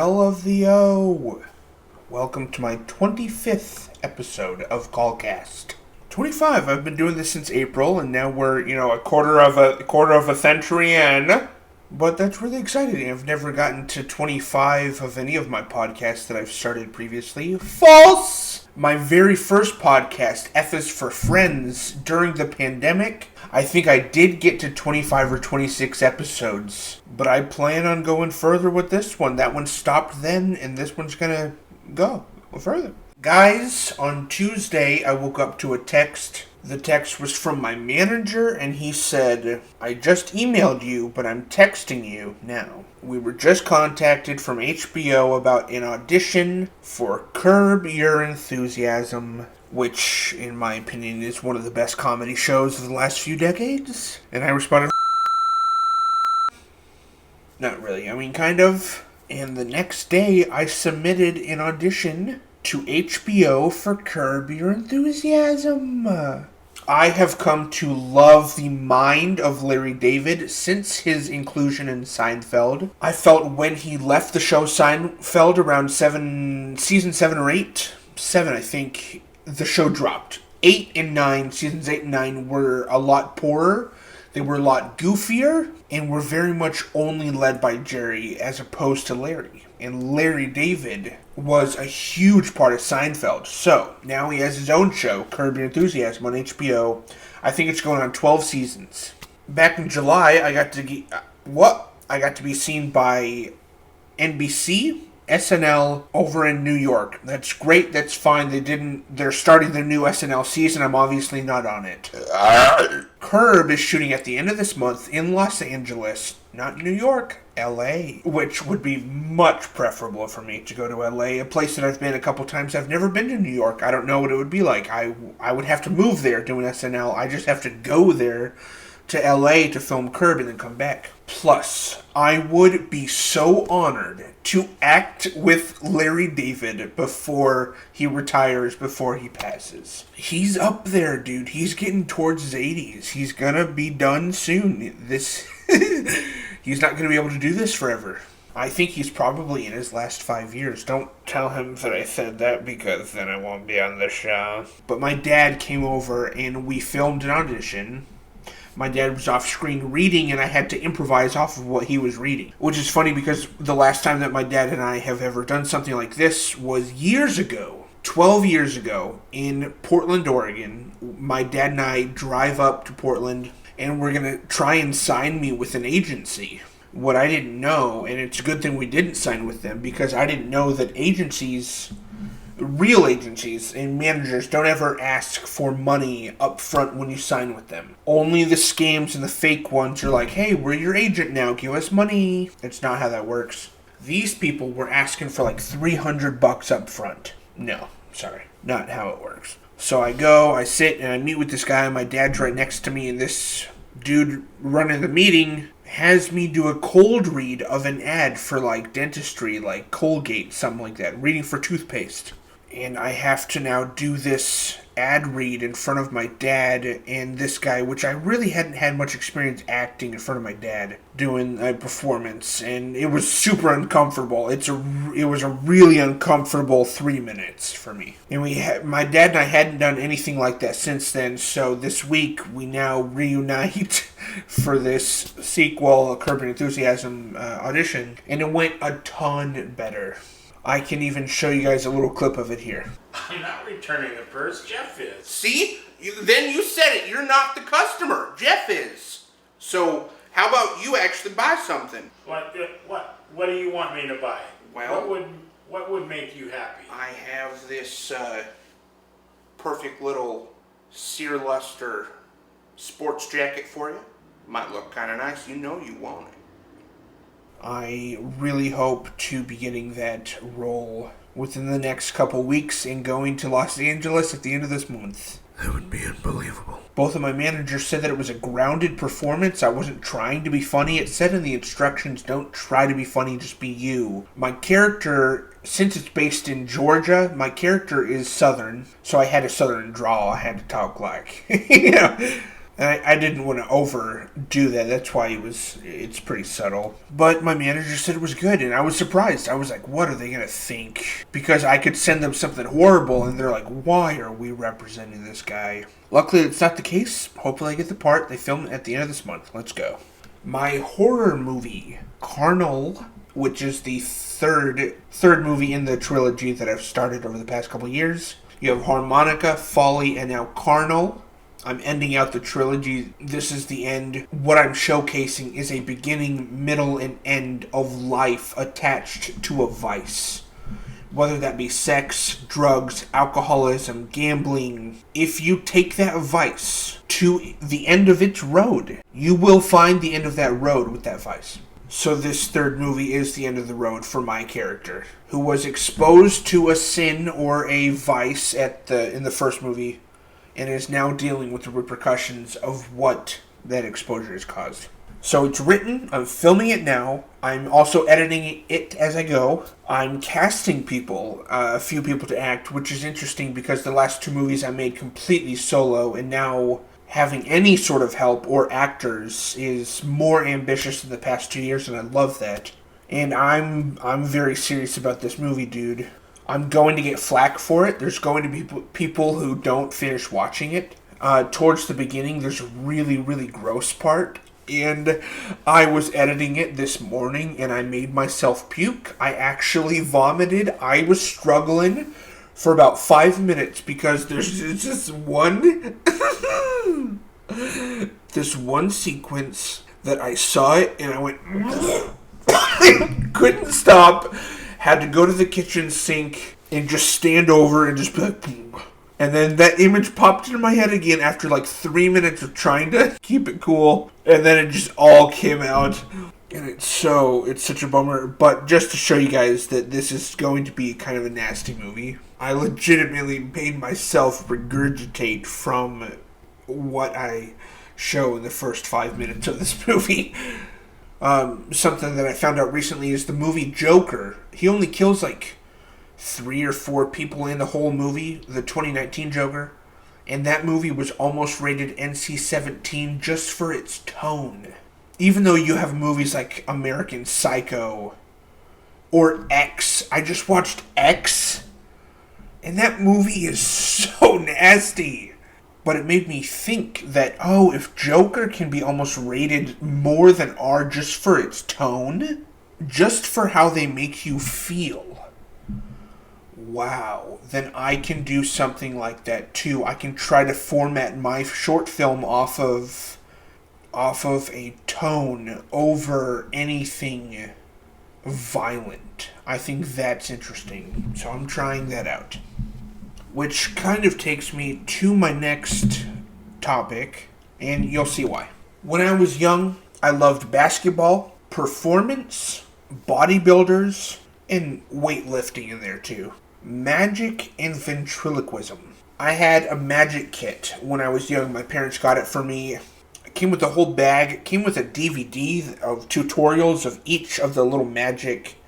LFO. Welcome to my 25th episode of COLLCAST. 25. I've been doing this since April, and now we're, a quarter of a century in. But that's really exciting. I've never gotten to 25 of any of my podcasts that I've started previously. False! My very first podcast, F is for Friends, during the pandemic, I think I did get to 25 or 26 episodes. But I plan on going further with this one. That one stopped then, and this one's gonna go further. Guys, on Tuesday, I woke up to a text. The text was from my manager, and he said, I just emailed you, but I'm texting you now. We were just contacted from HBO about an audition for Curb Your Enthusiasm, which, in my opinion, is one of the best comedy shows of the last few decades. And I responded, not really, kind of. And the next day, I submitted an audition to HBO for Curb Your Enthusiasm. I have come to love the mind of Larry David since his inclusion in Seinfeld. I felt when he left the show Seinfeld around season 7 or 8, 7 I think, the show dropped. 8 and 9, seasons 8 and 9 were a lot poorer. They were a lot goofier and were very much only led by Jerry as opposed to Larry. And Larry David was a huge part of Seinfeld. So, now he has his own show, Curb Your Enthusiasm, on HBO. I think it's going on 12 seasons. Back in July, I got to be seen by NBC, SNL, over in New York. That's great, that's fine. They're starting their new SNL season. I'm obviously not on it. Curb is shooting at the end of this month in Los Angeles, not New York, LA, which would be much preferable for me to go to LA, a place that I've been a couple times. I've never been to New York. I don't know what it would be like. I would have to move there doing SNL. I just have to go there to LA to film Curb and then come back. Plus, I would be so honored to act with Larry David before he retires, before he passes. He's up there, dude. He's getting towards his 80s. He's gonna be done soon. He's not gonna be able to do this forever. I think he's probably in his last 5 years. Don't tell him that I said that, because then I won't be on the show. But my dad came over and we filmed an audition. My dad was off screen reading, and I had to improvise off of what he was reading. Which is funny, because the last time that my dad and I have ever done something like this was years ago. 12 years ago in Portland, Oregon. My dad and I drive up to Portland, and we're going to try and sign me with an agency. What I didn't know, and it's a good thing we didn't sign with them, because I didn't know that real agencies and managers don't ever ask for money up front when you sign with them. Only the scams and the fake ones are like, hey, we're your agent now, give us money. It's not how that works. These people were asking for like $300 up front. No, sorry, not how it works. So I go, I sit, and I meet with this guy. My dad's right next to me, and this dude running the meeting has me do a cold read of an ad for like dentistry, like Colgate, something like that, reading for toothpaste. And I have to now do this ad read in front of my dad and this guy, which I really hadn't had much experience acting in front of my dad, doing a performance. And it was super uncomfortable. It was a really uncomfortable 3 minutes for me. And my dad and I hadn't done anything like that since then. So this week we now reunite for this sequel, Curb Your Enthusiasm audition. And it went a ton better. I can even show you guys a little clip of it here. I'm not returning the purse. Jeff is. See? Then you said it. You're not the customer. Jeff is. So, how about you actually buy something? What do you want me to buy? Well, what would make you happy? I have this perfect little sear luster sports jacket for you. Might look kind of nice. You know you want it. I really hope to be getting that role within the next couple weeks and going to Los Angeles at the end of this month. That would be unbelievable. Both of my managers said that it was a grounded performance. I wasn't trying to be funny. It said in the instructions, don't try to be funny, just be you. My character, since it's based in Georgia, my character is Southern, so I had a Southern drawl. I had to talk like, And I didn't want to overdo that. That's why it's pretty subtle. But my manager said it was good, and I was surprised. I was like, what are they going to think? Because I could send them something horrible, and they're like, why are we representing this guy? Luckily, it's not the case. Hopefully I get the part. They film it at the end of this month. Let's go. My horror movie, Carnal, which is the third movie in the trilogy that I've started over the past couple years. You have Harmonica, Folly, and now Carnal. I'm ending out the trilogy. This is the end. What I'm showcasing is a beginning, middle, and end of life attached to a vice. Whether that be sex, drugs, alcoholism, gambling. If you take that vice to the end of its road, you will find the end of that road with that vice. So this third movie is the end of the road for my character, who was exposed to a sin or a vice in the first movie, and is now dealing with the repercussions of what that exposure has caused. So it's written, I'm filming it now, I'm also editing it as I go. I'm casting people, a few people to act, which is interesting because the last two movies I made completely solo, and now having any sort of help or actors is more ambitious than the past 2 years, and I love that. And I'm very serious about this movie, dude. I'm going to get flack for it. There's going to be people who don't finish watching it. Towards the beginning, there's a really, really gross part. And I was editing it this morning, and I made myself puke. I actually vomited. I was struggling for about 5 minutes because there's just one... this one sequence that I saw it, and I went... couldn't stop. Had to go to the kitchen sink and just stand over and just be like... And then that image popped into my head again after like 3 minutes of trying to keep it cool. And then it just all came out. And it's such a bummer. But just to show you guys that this is going to be kind of a nasty movie, I legitimately made myself regurgitate from what I show in the first 5 minutes of this movie. Something that I found out recently is the movie Joker. He only kills like 3 or 4 people in the whole movie, the 2019 Joker. And that movie was almost rated NC-17 just for its tone. Even though you have movies like American Psycho or X. I just watched X, and that movie is so nasty. But it made me think that, if Joker can be almost rated more than R just for its tone, just for how they make you feel, wow, then I can do something like that too. I can try to format my short film off of a tone over anything violent. I think that's interesting. So I'm trying that out. Which kind of takes me to my next topic, and you'll see why. When I was young, I loved basketball, performance, bodybuilders, and weightlifting in there too. Magic and ventriloquism. I had a magic kit when I was young. My parents got it for me. It came with a whole bag. It came with a DVD of tutorials of each of the little magic,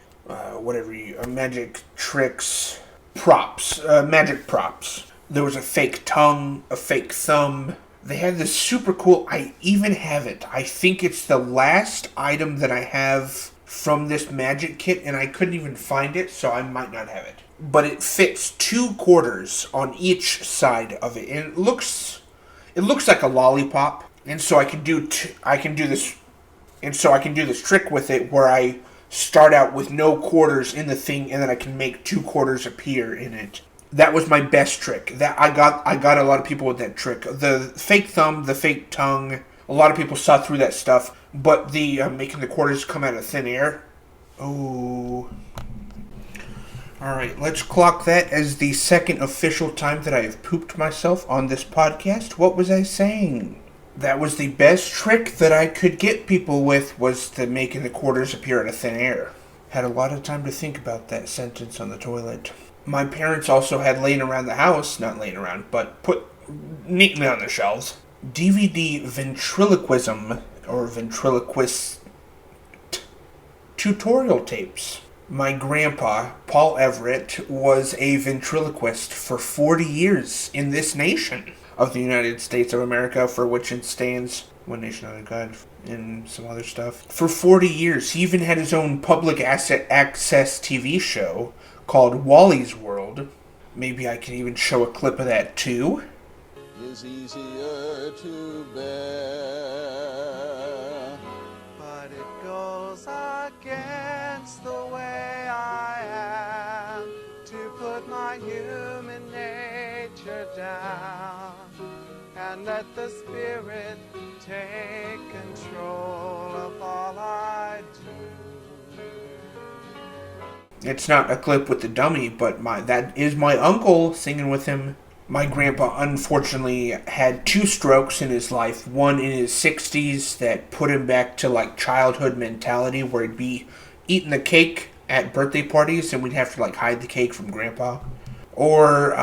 magic tricks, props, magic props. There was a fake tongue, a fake thumb. They had this super cool, I even have it. I think it's the last item that I have from this magic kit, and I couldn't even find it, so I might not have it. But it fits 2 quarters on each side of it, and it looks like a lollipop. And so I can do this trick with it where I start out with no quarters in the thing, and then I can make 2 quarters appear in it. That was my best trick. That I got a lot of people with that trick. The fake thumb, the fake tongue, a lot of people saw through that stuff. But the making the quarters come out of thin air. Oh. Alright, let's clock that as the second official time that I have pooped myself on this podcast. What was I saying? That was the best trick that I could get people with, was the making the quarters appear out of thin air. Had a lot of time to think about that sentence on the toilet. My parents also had laying around the house, not laying around, but put neatly on the shelves, DVD ventriloquism, or ventriloquist tutorial tapes. My grandpa, Paul Everett, was a ventriloquist for 40 years in this nation. of the United States of America, for which it stands, one nation under God, and some other stuff. For 40 years, he even had his own public access TV show called Wally's World. Maybe I can even show a clip of that too. Is easier to bear, but it goes against the way I am to put my human nature down and let the spirit take control of all I do. It's not a clip with the dummy, but that is my uncle singing with him. My grandpa unfortunately had 2 strokes in his life. One in his 60s that put him back to like childhood mentality, where he'd be eating the cake at birthday parties and we'd have to like hide the cake from grandpa. Or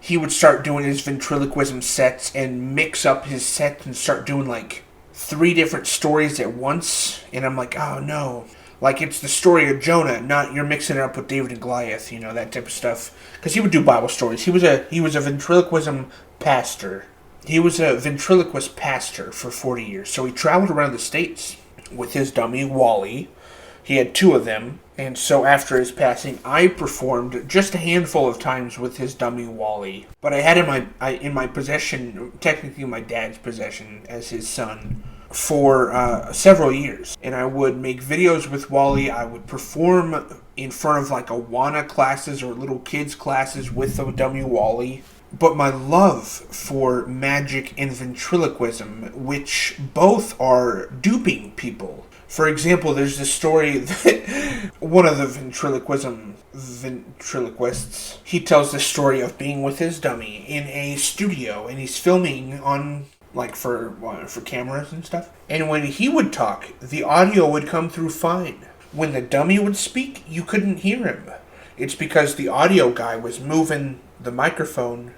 he would start doing his ventriloquism sets and mix up his sets and start doing like 3 different stories at once. And I'm like, oh no. Like, it's the story of Jonah, not you're mixing it up with David and Goliath, that type of stuff. Because he would do Bible stories. He was a ventriloquism pastor. He was a ventriloquist pastor for 40 years. So he traveled around the States with his dummy, Wally. He had 2 of them. And so after his passing, I performed just a handful of times with his dummy, Wally. But I had in my possession, technically my dad's possession as his son, for several years. And I would make videos with Wally. I would perform in front of like Awana classes or little kids classes with the dummy Wally. But my love for magic and ventriloquism, which both are duping people. For example, there's this story that one of the ventriloquists, he tells the story of being with his dummy in a studio and he's filming on like for cameras and stuff. And when he would talk, the audio would come through fine. When the dummy would speak, you couldn't hear him. It's because the audio guy was moving the microphone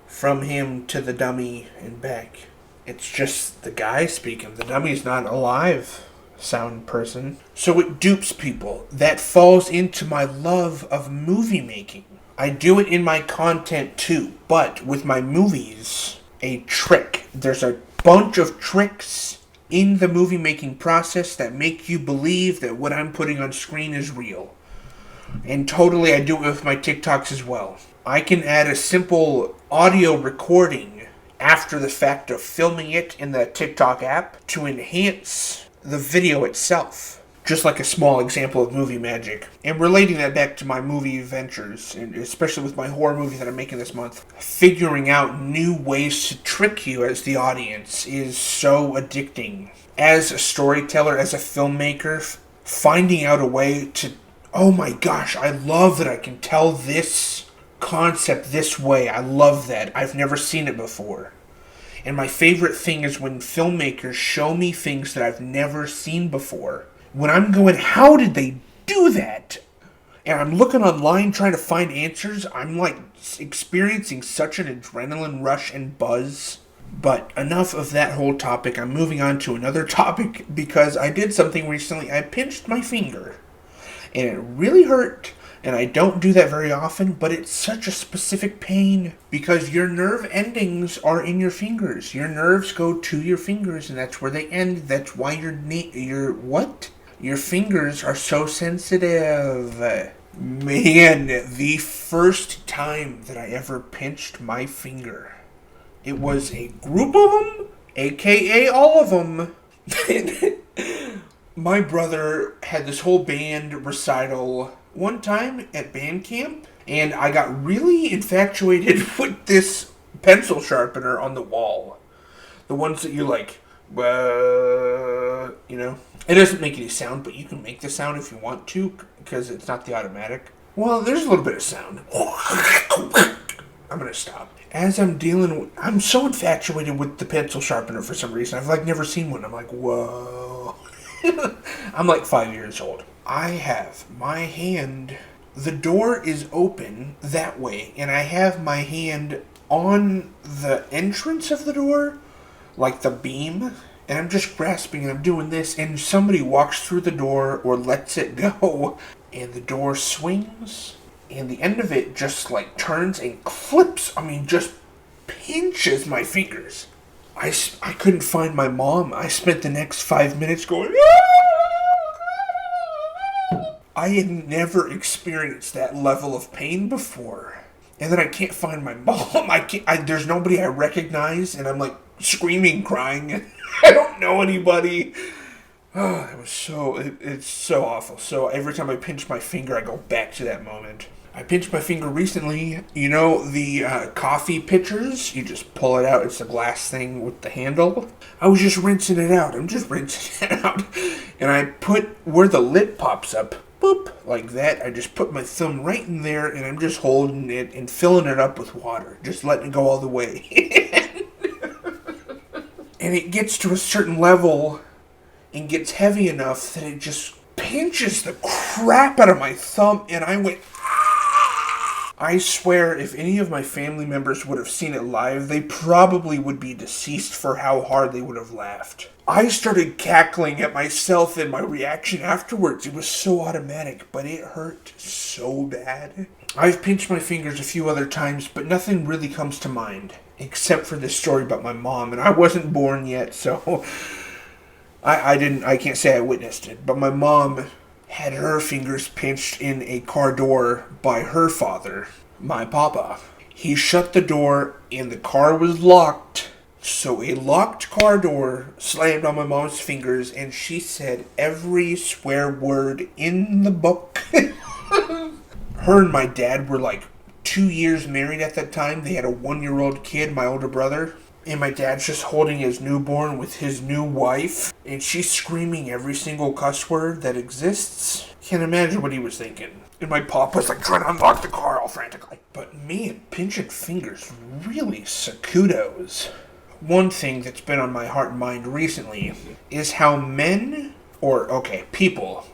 from him to the dummy and back. It's just the guy speaking. The dummy's not a live sound person. So it dupes people. That falls into my love of movie making. I do it in my content too, but with my movies, a trick. There's a bunch of tricks in the movie making process that make you believe that what I'm putting on screen is real. And totally I do it with my TikToks as well. I can add a simple audio recording after the fact of filming it in the TikTok app to enhance the video itself. Just like a small example of movie magic. And relating that back to my movie ventures, and especially with my horror movie that I'm making this month, figuring out new ways to trick you as the audience is so addicting. As a storyteller, as a filmmaker, finding out a way to, oh my gosh, I love that I can tell this concept this way. I love that. I've never seen it before. And my favorite thing is when filmmakers show me things that I've never seen before. When I'm going, how did they do that? And I'm looking online trying to find answers, I'm like experiencing such an adrenaline rush and buzz. But enough of that whole topic. I'm moving on to another topic because I did something recently. I pinched my finger. And it really hurt. And I don't do that very often, but it's such a specific pain because your nerve endings are in your fingers. Your nerves go to your fingers, and that's where they end. That's why your fingers are so sensitive. Man, the first time that I ever pinched my finger, it was a group of them, aka all of them. My brother had this whole band recital one time at band camp, and I got really infatuated with this pencil sharpener on the wall. The ones that you like, It doesn't make any sound, but you can make the sound if you want to, because it's not the automatic. Well, there's a little bit of sound. I'm going to stop. As I'm so infatuated with the pencil sharpener for some reason. I've never seen one. I'm like, whoa. I'm like 5 years old. I have my hand, the door is open that way, and I have my hand on the entrance of the door, like the beam, and I'm just grasping and I'm doing this, and somebody walks through the door or lets it go, and the door swings, and the end of it just turns and clips, just pinches my fingers. I couldn't find my mom. I spent the next 5 minutes going, I had never experienced that level of pain before. And then I can't find my mom. There's nobody I recognize, and I'm like screaming, crying, and I don't know anybody. Oh, it's so awful. So every time I pinch my finger, I go back to that moment. I pinched my finger recently. You know the coffee pitchers? You just pull it out. It's a glass thing with the handle. I was just rinsing it out. I'm just rinsing it out. And I put where the lid pops up, boop, like that. I just put my thumb right in there, and I'm just holding it and filling it up with water. Just letting it go all the way. And it gets to a certain level and gets heavy enough that it just pinches the crap out of my thumb, and I went, I swear, if any of my family members would have seen it live, they probably would be deceased for how hard they would have laughed. I started cackling at myself and my reaction afterwards. It was so automatic, but it hurt so bad. I've pinched my fingers a few other times, but nothing really comes to mind, except for this story about my mom, and I wasn't born yet, so I can't say I witnessed it, but my mom had her fingers pinched in a car door by her father, my papa. He shut the door and the car was locked, so a locked car door slammed on my mom's fingers, and she said every swear word in the book. Her and my dad were like 2 years married at that time. They had a 1-year-old kid, my older brother. And my dad's just holding his newborn with his new wife. And she's screaming every single cuss word that exists. Can't imagine what he was thinking. And my papa's like trying to unlock the car all frantically. But man, pinching fingers really kudos. One thing that's been on my heart and mind recently is how people,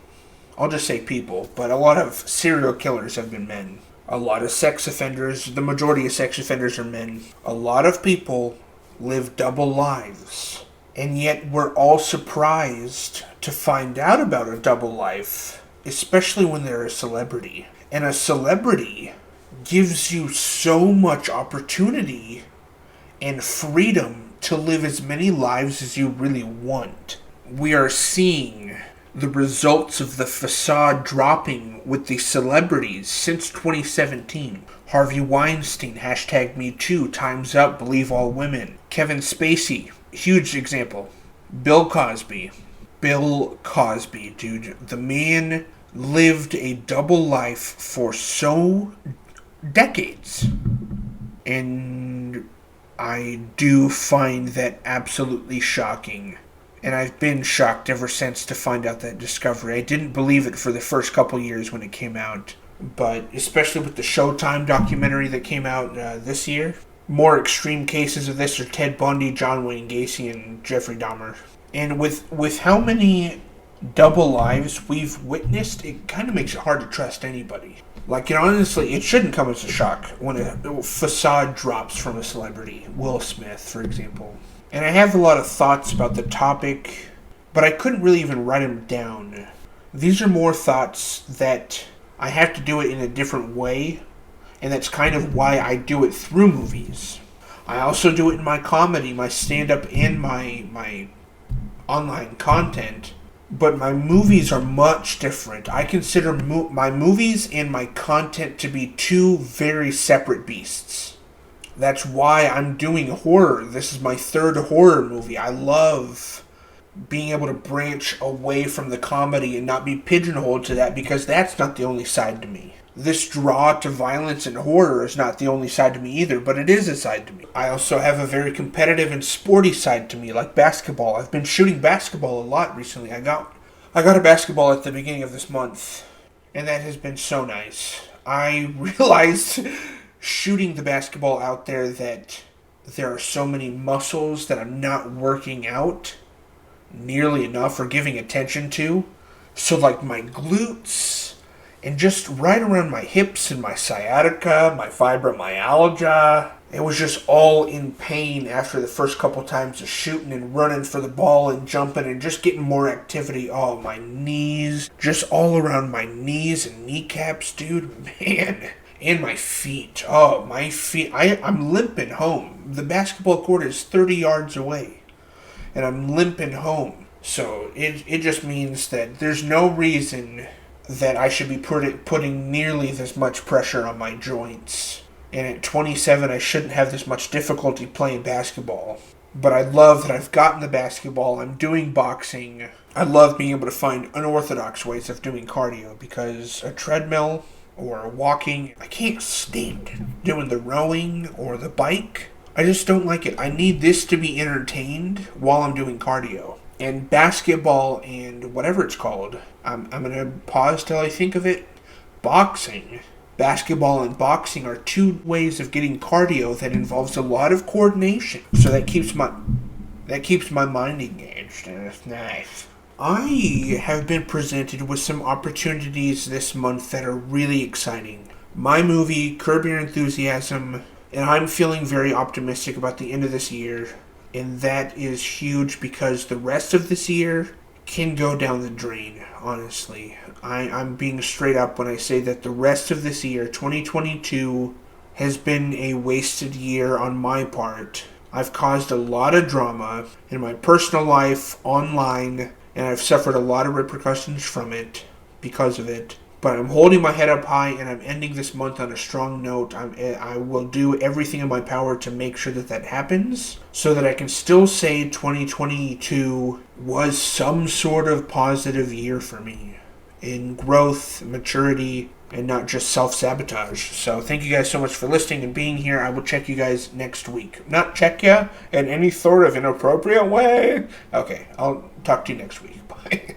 I'll just say people, but a lot of serial killers have been men. A lot of sex offenders, the majority of sex offenders are men. A lot of people live double lives. And yet we're all surprised to find out about a double life, especially when they're a celebrity. And a celebrity gives you so much opportunity and freedom to live as many lives as you really want. We are seeing the results of the facade dropping with the celebrities since 2017. Harvey Weinstein, #MeToo, Time's Up, Believe All Women. Kevin Spacey, huge example. Bill Cosby, dude. The man lived a double life for so decades. And I do find that absolutely shocking. And I've been shocked ever since to find out that discovery. I didn't believe it for the first couple years when it came out. But especially with the Showtime documentary that came out this year. More extreme cases of this are Ted Bundy, John Wayne Gacy, and Jeffrey Dahmer. And with how many double lives we've witnessed, it kind of makes it hard to trust anybody. Like, honestly, it shouldn't come as a shock when a facade drops from a celebrity. Will Smith, for example. And I have a lot of thoughts about the topic, but I couldn't really even write them down. These are more thoughts that I have to do it in a different way, and that's kind of why I do it through movies. I also do it in my comedy, my stand-up, and my online content, but my movies are much different. I consider my movies and my content to be two very separate beasts. That's why I'm doing horror. This is my third horror movie. I love being able to branch away from the comedy and not be pigeonholed to that, because that's not the only side to me. This draw to violence and horror is not the only side to me either, but it is a side to me. I also have a very competitive and sporty side to me, like basketball. I've been shooting basketball a lot recently. I got a basketball at the beginning of this month, and that has been so nice. I realized shooting the basketball out there that there are so many muscles that I'm not working out nearly enough or giving attention to. So like my glutes and just right around my hips and my sciatica, my fibromyalgia, it was just all in pain after the first couple times of shooting and running for the ball and jumping and just getting more activity. Oh, my knees, just all around my knees and kneecaps, dude, man. And my feet. Oh, my feet. I'm limping home. The basketball court is 30 yards away. And I'm limping home. So it just means that there's no reason that I should be putting nearly this much pressure on my joints. And at 27, I shouldn't have this much difficulty playing basketball. But I love that I've gotten the basketball. I'm doing boxing. I love being able to find unorthodox ways of doing cardio because a treadmill or walking, I can't stand doing the rowing or the bike. I just don't like it. I need this to be entertained while I'm doing cardio. And basketball and whatever it's called, I'm going to pause till I think of it. Boxing. Basketball and boxing are two ways of getting cardio that involves a lot of coordination. So that keeps my mind engaged, and it's nice. I have been presented with some opportunities this month that are really exciting. My movie, Curb Your Enthusiasm, and I'm feeling very optimistic about the end of this year. And that is huge because the rest of this year can go down the drain, honestly. I'm being straight up when I say that the rest of this year, 2022, has been a wasted year on my part. I've caused a lot of drama in my personal life, online, and I've suffered a lot of repercussions from it because of it. But I'm holding my head up high, and I'm ending this month on a strong note. I will do everything in my power to make sure that happens, so that I can still say 2022 was some sort of positive year for me in growth, maturity, and not just self-sabotage. So thank you guys so much for listening and being here. I will check you guys next week. Not check ya in any sort of inappropriate way. Okay, I'll talk to you next week. Bye.